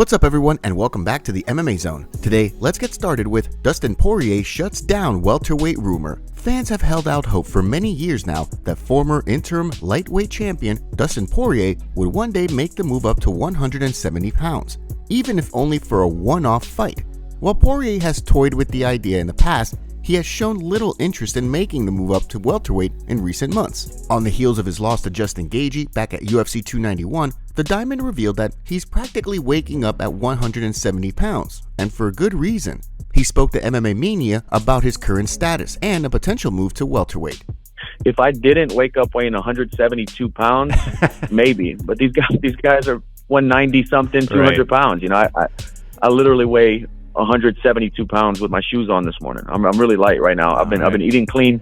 What's up everyone and welcome back to the MMA Zone. Today, let's get started with Dustin Poirier shuts down welterweight rumor. Fans have held out hope for many years now that former interim lightweight champion Dustin Poirier would one day make the move up to 170 pounds, even if only for a one-off fight. While Poirier has toyed with the idea in the past, he has shown little interest in making the move up to welterweight in recent months. On the heels of his loss to Justin Gaethje back at UFC 291, the Diamond revealed that he's practically waking up at 170 pounds, and for good reason. He spoke to MMA Mania about his current status and a potential move to welterweight. If I didn't wake up weighing 172 pounds, maybe. But these guys are 190 something, 200 pounds. You know, I literally weigh 172 pounds with my shoes on this morning. I'm really light right now. I've been eating clean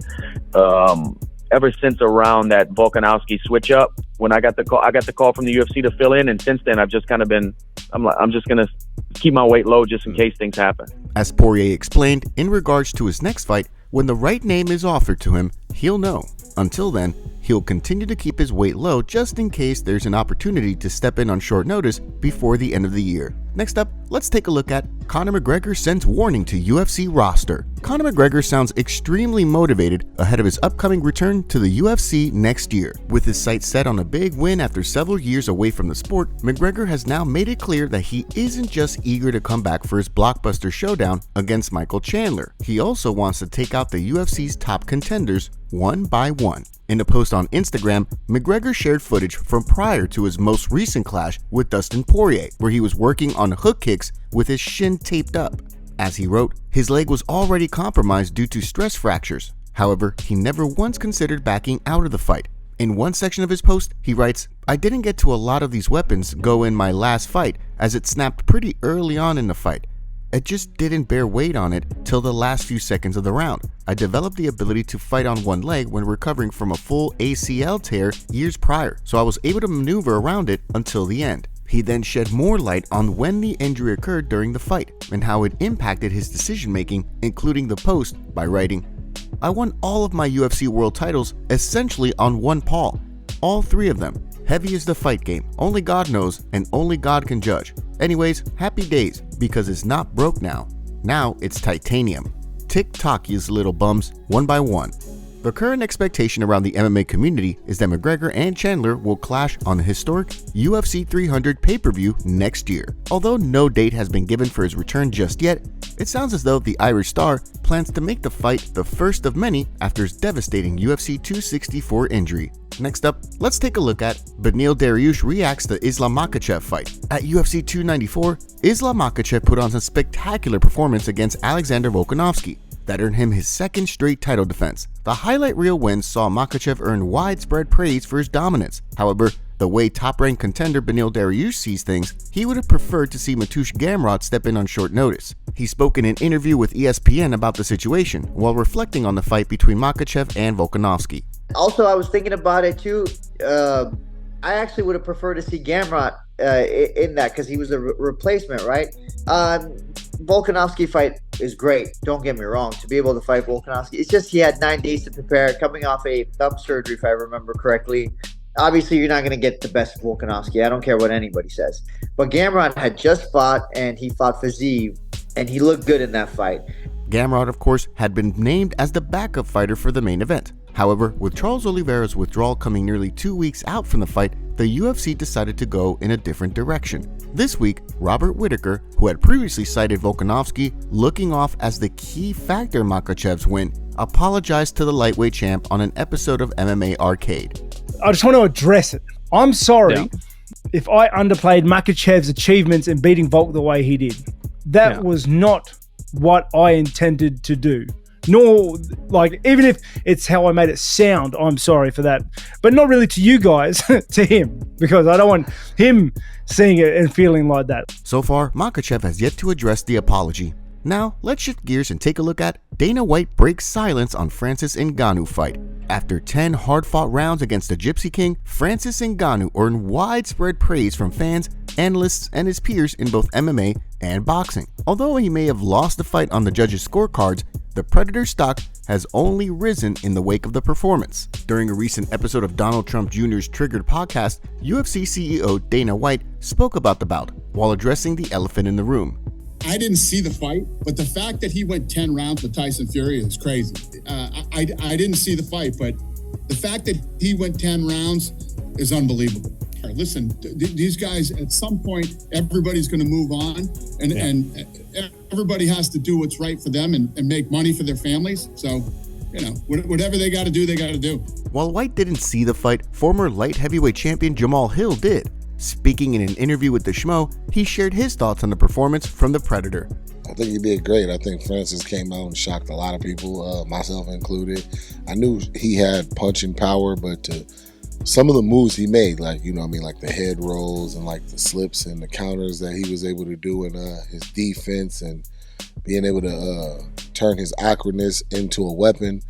ever since around that Volkanovski switch up. When I got the call from the UFC to fill in, and since then I've just kind of been I'm just gonna keep my weight low just in case things happen. As Poirier explained, in regards to his next fight, when the right name is offered to him, he'll know. Until then, he'll continue to keep his weight low just in case there's an opportunity to step in on short notice before the end of the year. Next up, let's take a look at Conor McGregor sends warning to UFC roster. Conor McGregor sounds extremely motivated ahead of his upcoming return to the UFC next year. With his sights set on a big win after several years away from the sport, McGregor has now made it clear that he isn't just eager to come back for his blockbuster showdown against Michael Chandler. He also wants to take out the UFC's top contenders one by one. In a post on Instagram, McGregor shared footage from prior to his most recent clash with Dustin Poirier, where he was working on hook kicks with his shin taped up. As he wrote, his leg was already compromised due to stress fractures. However, he never once considered backing out of the fight. In one section of his post, he writes, "I didn't get to a lot of these weapons go in my last fight as it snapped pretty early on in the fight. It just didn't bear weight on it till the last few seconds of the round. I developed the ability to fight on one leg when recovering from a full ACL tear years prior, so I was able to maneuver around it until the end." He then shed more light on when the injury occurred during the fight and how it impacted his decision making, including the post by writing, "I won all of my UFC world titles essentially on one paw, all three of them. Heavy is the fight game, only God knows and only God can judge. Anyways, happy days, because it's not broke now. Now it's titanium. Tick-tock, you little bums, one by one." The current expectation around the MMA community is that McGregor and Chandler will clash on the historic UFC 300 pay-per-view next year. Although no date has been given for his return just yet, it sounds as though the Irish star plans to make the fight the first of many after his devastating UFC 264 injury. Next up, let's take a look at Beneil Dariush reacts to Islam Makhachev fight. At UFC 294, Islam Makhachev put on a spectacular performance against Alexander Volkanovski that earned him his second straight title defense. The highlight reel win saw Makhachev earn widespread praise for his dominance. However, the way top-ranked contender Beneil Dariush sees things, he would have preferred to see Mateusz Gamrot step in on short notice. He spoke in an interview with ESPN about the situation while reflecting on the fight between Makhachev and Volkanovski. Also, I was thinking about it too. I actually would have preferred to see Gamrot in that because he was a replacement, right? Volkanovski fight is great. Don't get me wrong. To be able to fight Volkanovski, it's just he had 9 days to prepare, coming off a thumb surgery, if I remember correctly. Obviously, you're not going to get the best of Volkanovski. I don't care what anybody says. But Gamrot had just fought, and he fought Khabib, and he looked good in that fight. Gamrot, of course, had been named as the backup fighter for the main event. However, with Charles Oliveira's withdrawal coming nearly 2 weeks out from the fight, the UFC decided to go in a different direction. This week, Robert Whittaker, who had previously cited Volkanovski looking off as the key factor in Makhachev's win, apologized to the lightweight champ on an episode of MMA Arcade. I just want to address it. I'm sorry if I underplayed Makhachev's achievements in beating Volk the way he did. That was not what I intended to do. Nor, like, even if it's how I made it sound, I'm sorry for that. But not really to you guys, to him, because I don't want him seeing it and feeling like that. So far, Makhachev has yet to address the apology. Now, let's shift gears and take a look at Dana White breaks silence on Francis Ngannou fight. After 10 hard-fought rounds against the Gypsy King, Francis Ngannou earned widespread praise from fans, analysts, and his peers in both MMA and boxing. Although he may have lost the fight on the judges' scorecards, the Predator's stock has only risen in the wake of the performance. During a recent episode of Donald Trump Jr.'s Triggered podcast, UFC CEO Dana White spoke about the bout while addressing the elephant in the room. I didn't see the fight, but the fact that he went 10 rounds with Tyson Fury is crazy. I didn't see the fight, but the fact that he went 10 rounds is unbelievable. Listen, these guys, at some point, everybody's going to move on, and everybody has to do what's right for them and make money for their families. So, whatever they got to do, they got to do. While White didn't see the fight, former light heavyweight champion Jamal Hill did. Speaking in an interview with the Schmo, he shared his thoughts on the performance from the Predator. I think he did great. I think Francis came out and shocked a lot of people, myself included. I knew he had punching power, but some of the moves he made, like the head rolls and like the slips and the counters that he was able to do in his defense, and being able to turn his awkwardness into a weapon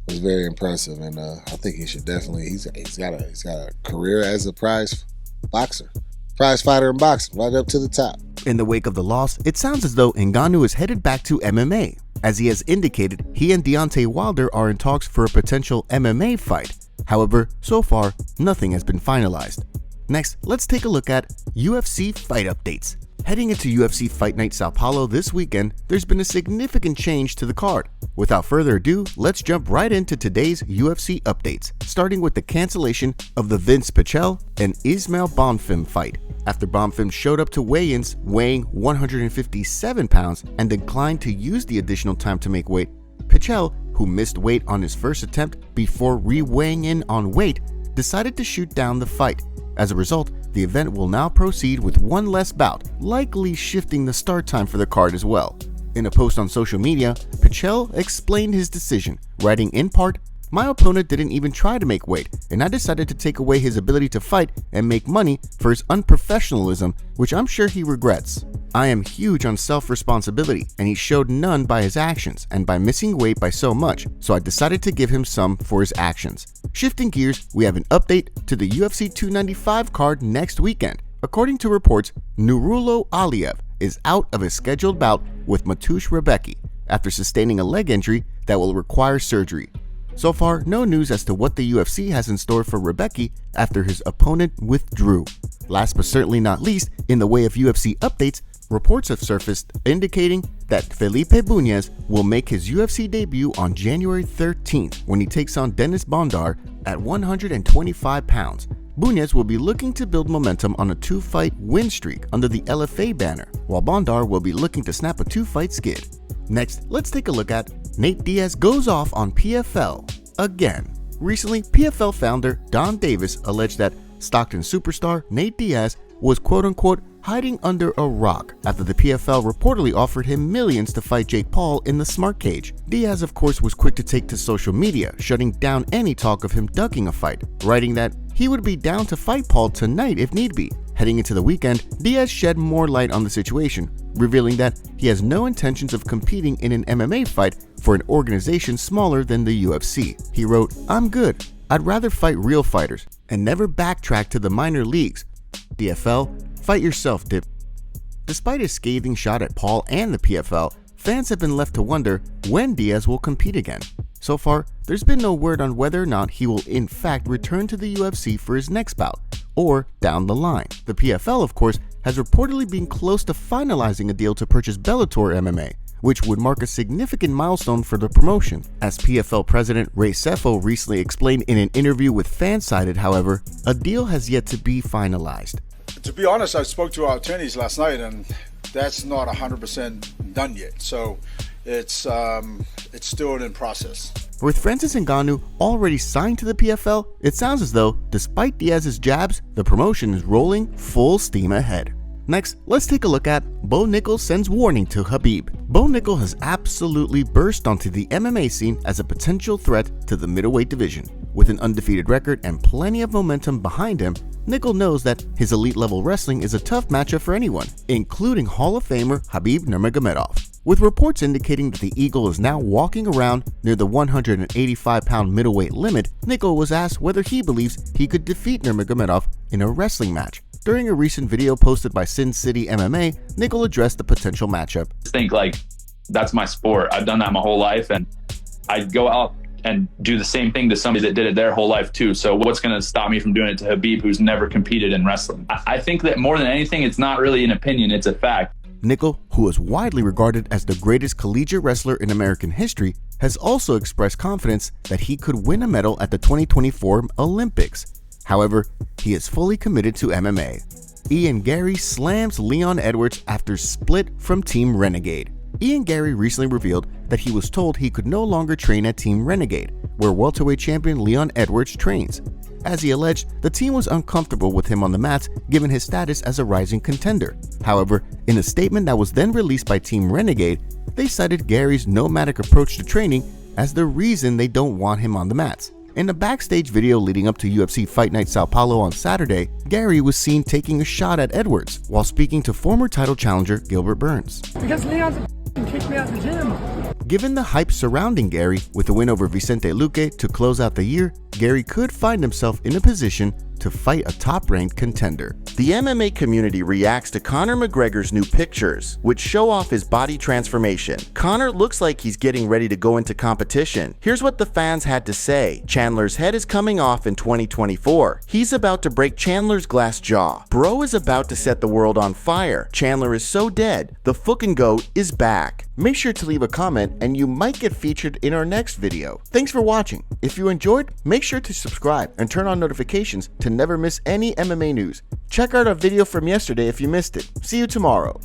was very impressive. And I think he should definitely. He's got a career as a prize fighter in boxing, right up to the top. In the wake of the loss, it sounds as though Ngannou is headed back to MMA. As he has indicated, he and Deontay Wilder are in talks for a potential MMA fight. However, so far, nothing has been finalized. Next, let's take a look at UFC fight updates. Heading into UFC Fight Night Sao Paulo this weekend, there's been a significant change to the card. Without further ado, let's jump right into today's UFC updates, starting with the cancellation of the Vince Pichel and Ismail Bonfim fight. After Bonfim showed up to weigh-ins weighing 157 pounds and declined to use the additional time to make weight, Pichel, who missed weight on his first attempt before re-weighing in on weight, decided to shoot down the fight. As a result, the event will now proceed with one less bout, likely shifting the start time for the card as well. In a post on social media, Pichel explained his decision, writing in part, "My opponent didn't even try to make weight, and I decided to take away his ability to fight and make money for his unprofessionalism, which I'm sure he regrets. I am huge on self-responsibility, and he showed none by his actions and by missing weight by so much, so I decided to give him some for his actions." Shifting gears, we have an update to the UFC 295 card next weekend. According to reports, Nurullo Aliev is out of his scheduled bout with Mateusz Rebecki after sustaining a leg injury that will require surgery. So far, no news as to what the UFC has in store for Rebecki after his opponent withdrew. Last but certainly not least, in the way of UFC updates, reports have surfaced indicating that Felipe Bunez will make his UFC debut on January 13th when he takes on Dennis Bondar at 125 pounds. Bunez will be looking to build momentum on a 2-fight win streak under the LFA banner, while Bondar will be looking to snap a 2-fight skid. Next, let's take a look at Nate Diaz goes off on PFL again. Recently, PFL founder Don Davis alleged that Stockton superstar Nate Diaz was quote-unquote hiding under a rock after the PFL reportedly offered him millions to fight Jake Paul in the Smart Cage. Diaz, of course, was quick to take to social media, shutting down any talk of him ducking a fight, writing that he would be down to fight Paul tonight if need be. Heading into the weekend, Diaz shed more light on the situation, revealing that he has no intentions of competing in an MMA fight for an organization smaller than the UFC. He wrote, "I'm good. I'd rather fight real fighters and never backtrack to the minor leagues. PFL, fight yourself, dip." Despite his scathing shot at Paul and the PFL, fans have been left to wonder when Diaz will compete again. So far, there's been no word on whether or not he will in fact return to the UFC for his next bout, or down the line. The PFL, of course, has reportedly been close to finalizing a deal to purchase Bellator MMA, which would mark a significant milestone for the promotion. As PFL president Ray Sefo recently explained in an interview with Fansided, however, a deal has yet to be finalized. To be honest, I spoke to our attorneys last night, and that's not 100% done yet. So it's still in process. With Francis Ngannou already signed to the PFL, it sounds as though, despite Diaz's jabs, the promotion is rolling full steam ahead. Next, let's take a look at Bo Nickal sends warning to Khabib. Bo Nickal has absolutely burst onto the MMA scene as a potential threat to the middleweight division. With an undefeated record and plenty of momentum behind him, Nickal knows that his elite level wrestling is a tough matchup for anyone, including Hall of Famer Khabib Nurmagomedov. With reports indicating that the Eagle is now walking around near the 185-pound middleweight limit, Nickal was asked whether he believes he could defeat Nurmagomedov in a wrestling match. During a recent video posted by Sin City MMA, Nickal addressed the potential matchup. I think like that's my sport. I've done that my whole life, and I'd go out and do the same thing to somebody that did it their whole life too. So what's going to stop me from doing it to Khabib, who's never competed in wrestling? I think that more than anything, it's not really an opinion, it's a fact. Nickal, who is widely regarded as the greatest collegiate wrestler in American history, has also expressed confidence that he could win a medal at the 2024 Olympics. However, he is fully committed to MMA. Ian Gary slams Leon Edwards after split from Team Renegade. Ian Gary recently revealed that he was told he could no longer train at Team Renegade, where welterweight champion Leon Edwards trains. As he alleged, the team was uncomfortable with him on the mats given his status as a rising contender. However, in a statement that was then released by Team Renegade, they cited Gary's nomadic approach to training as the reason they don't want him on the mats. In a backstage video leading up to UFC Fight Night Sao Paulo on Saturday, Gary was seen taking a shot at Edwards while speaking to former title challenger Gilbert Burns. Because Leon's kicked me out the gym. Given the hype surrounding Gary with the win over Vicente Luque to close out the year, Gary could find himself in a position to fight a top-ranked contender. The MMA community reacts to Conor McGregor's new pictures, which show off his body transformation. Conor looks like he's getting ready to go into competition. Here's what the fans had to say. Chandler's head is coming off in 2024. He's about to break Chandler's glass jaw. Bro is about to set the world on fire. Chandler is so dead. The fucking GOAT is back. Make sure to leave a comment and you might get featured in our next video. Thanks for watching. If you enjoyed, make sure to subscribe and turn on notifications to never miss any MMA news. Check out our video from yesterday if you missed it. See you tomorrow.